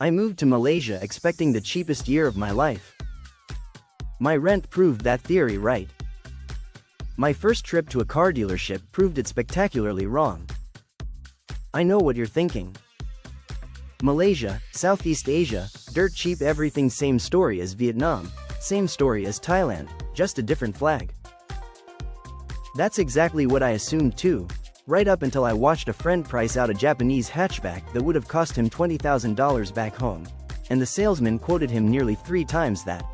I moved to Malaysia expecting the cheapest year of my life. My rent proved that theory right. My first trip to a car dealership proved it spectacularly wrong. I know what you're thinking. Malaysia, Southeast Asia, dirt cheap everything, same story as Vietnam, same story as Thailand, just a different flag. That's exactly what I assumed too, right up until I watched a friend price out a Japanese hatchback that would have cost him $20,000 back home, and the salesman quoted him nearly 3 times that.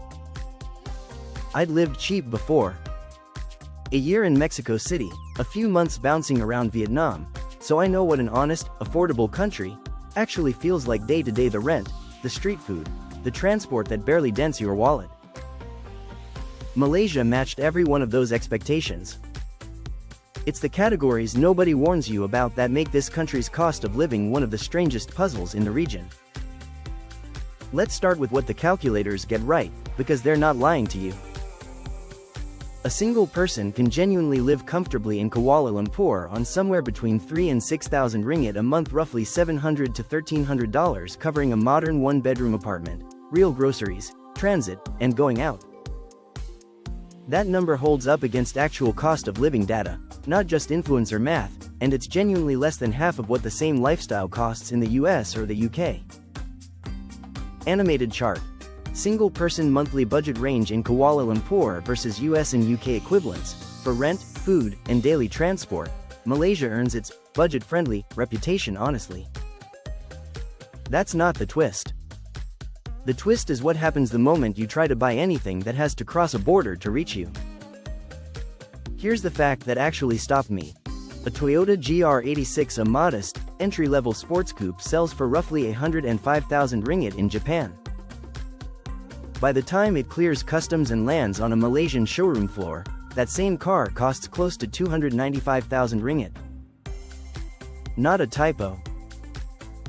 I'd lived cheap before. A year in Mexico City, a few months bouncing around Vietnam, so I know what an honest, affordable country actually feels like day to day: the rent, the street food, the transport that barely dents your wallet. Malaysia matched every one of those expectations. It's the categories nobody warns you about that make this country's cost of living one of the strangest puzzles in the region. Let's start with what the calculators get right, because they're not lying to you. A single person can genuinely live comfortably in Kuala Lumpur on somewhere between 3,000 and 6,000 ringgit a month, roughly $700 to $1,300, covering a modern one-bedroom apartment, real groceries, transit, and going out. That number holds up against actual cost of living data, not just influencer math, and it's genuinely less than half of what the same lifestyle costs in the US or the UK. Animated chart. Single-person monthly budget range in Kuala Lumpur versus US and UK equivalents. For rent, food, and daily transport, Malaysia earns its budget-friendly reputation honestly. That's not the twist. The twist is what happens the moment you try to buy anything that has to cross a border to reach you. Here's the fact that actually stopped me. A Toyota GR86, a modest, entry-level sports coupe, sells for roughly 105,000 ringgit in Japan. By the time it clears customs and lands on a Malaysian showroom floor, that same car costs close to 295,000 ringgit. Not a typo.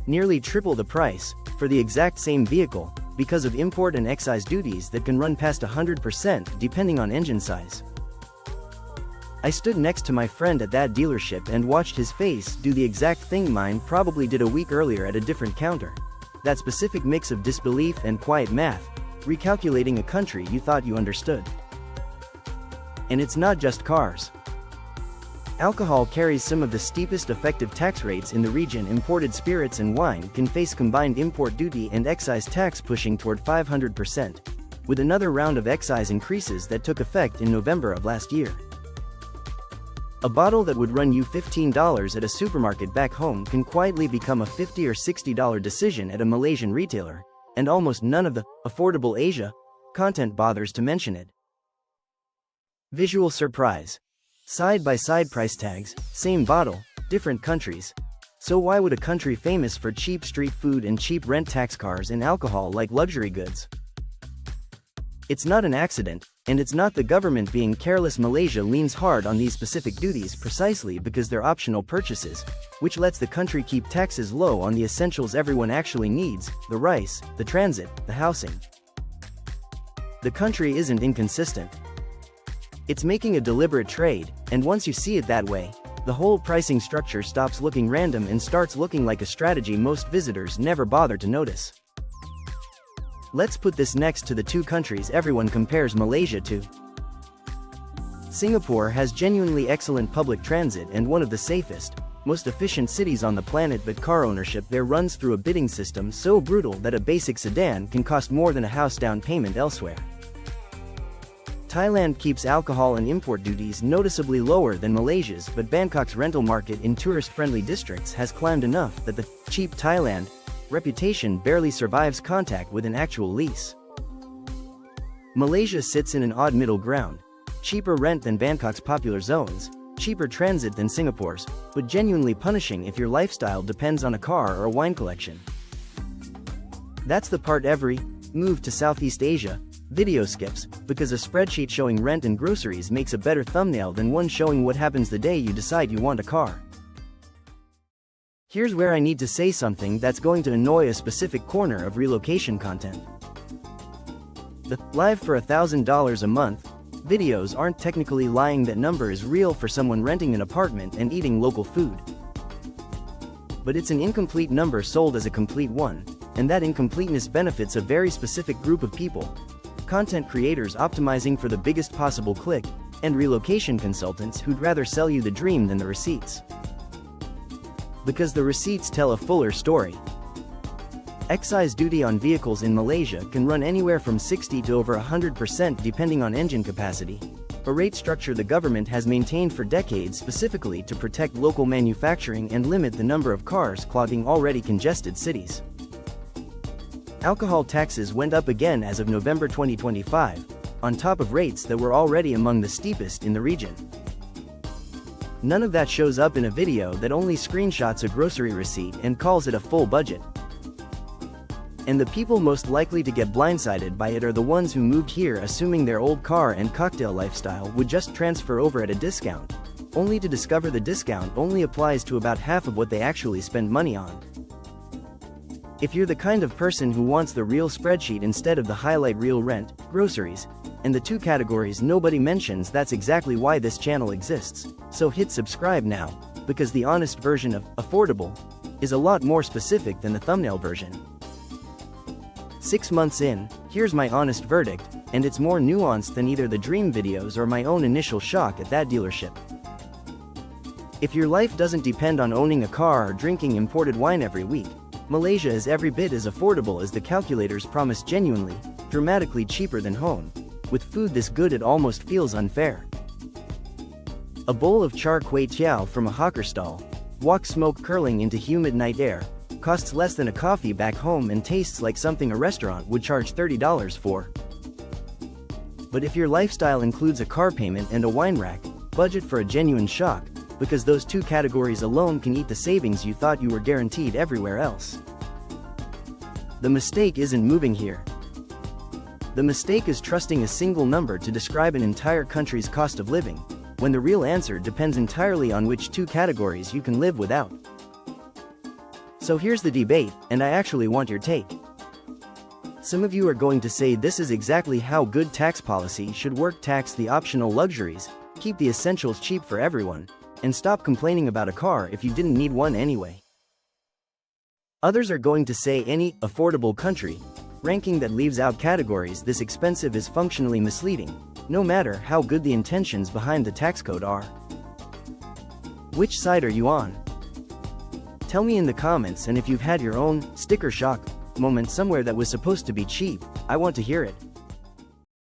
Nearly triple the price, for the exact same vehicle, because of import and excise duties that can run past 100% depending on engine size. I stood next to my friend at that dealership and watched his face do the exact thing mine probably did a week earlier at a different counter. That specific mix of disbelief and quiet math, recalculating a country you thought you understood. And it's not just cars. Alcohol carries some of the steepest effective tax rates in the region. Imported spirits and wine can face combined import duty and excise tax pushing toward 500%, with another round of excise increases that took effect in November of last year. A bottle that would run you $15 at a supermarket back home can quietly become a $50 or $60 decision at a Malaysian retailer, and almost none of the affordable Asia content bothers to mention it. Visual surprise. Side-by-side price tags, same bottle, different countries. So why would a country famous for cheap street food and cheap rent tax cars and alcohol like luxury goods? It's not an accident, and it's not the government being careless. Malaysia leans hard on these specific duties precisely because they're optional purchases, which lets the country keep taxes low on the essentials everyone actually needs: the rice, the transit, the housing. The country isn't inconsistent. It's making a deliberate trade, and once you see it that way, the whole pricing structure stops looking random and starts looking like a strategy most visitors never bother to notice. Let's put this next to the two countries everyone compares Malaysia to. Singapore has genuinely excellent public transit and one of the safest, most efficient cities on the planet, but car ownership there runs through a bidding system so brutal that a basic sedan can cost more than a house down payment elsewhere. Thailand keeps alcohol and import duties noticeably lower than Malaysia's, but Bangkok's rental market in tourist-friendly districts has climbed enough that the cheap Thailand reputation barely survives contact with an actual lease. Malaysia sits in an odd middle ground: cheaper rent than Bangkok's popular zones, cheaper transit than Singapore's, but genuinely punishing if your lifestyle depends on a car or a wine collection. That's the part every move to Southeast Asia video skips, because a spreadsheet showing rent and groceries makes a better thumbnail than one showing what happens the day you decide you want a car. Here's where I need to say something that's going to annoy a specific corner of relocation content. The live for $1,000 a month videos aren't technically lying. That number is real for someone renting an apartment and eating local food. But it's an incomplete number sold as a complete one, and that incompleteness benefits a very specific group of people: content creators optimizing for the biggest possible click, and relocation consultants who'd rather sell you the dream than the receipts. Because the receipts tell a fuller story. Excise duty on vehicles in Malaysia can run anywhere from 60 to over 100% depending on engine capacity, a rate structure the government has maintained for decades specifically to protect local manufacturing and limit the number of cars clogging already congested cities. Alcohol taxes went up again as of November 2025, on top of rates that were already among the steepest in the region. None of that shows up in a video that only screenshots a grocery receipt and calls it a full budget. And the people most likely to get blindsided by it are the ones who moved here assuming their old car and cocktail lifestyle would just transfer over at a discount, only to discover the discount only applies to about half of what they actually spend money on. If you're the kind of person who wants the real spreadsheet instead of the highlight reel: rent, groceries, and the two categories nobody mentions, that's exactly why this channel exists. So hit subscribe now, because the honest version of affordable is a lot more specific than the thumbnail version. 6 months in, here's my honest verdict, and it's more nuanced than either the dream videos or my own initial shock at that dealership. If your life doesn't depend on owning a car or drinking imported wine every week, Malaysia is every bit as affordable as the calculators promise. Genuinely, dramatically cheaper than home. With food this good it almost feels unfair. A bowl of char kway teow from a hawker stall, wok smoke curling into humid night air, costs less than a coffee back home and tastes like something a restaurant would charge $30 for. But if your lifestyle includes a car payment and a wine rack, budget for a genuine shock, because those two categories alone can eat the savings you thought you were guaranteed everywhere else. The mistake isn't moving here. The mistake is trusting a single number to describe an entire country's cost of living, when the real answer depends entirely on which two categories you can live without. So here's the debate, and I actually want your take. Some of you are going to say this is exactly how good tax policy should work: tax the optional luxuries, keep the essentials cheap for everyone, and stop complaining about a car if you didn't need one anyway. Others are going to say any affordable country ranking that leaves out categories this expensive is functionally misleading, no matter how good the intentions behind the tax code are. Which side are you on? Tell me in the comments, and if you've had your own sticker shock moment somewhere that was supposed to be cheap, I want to hear it.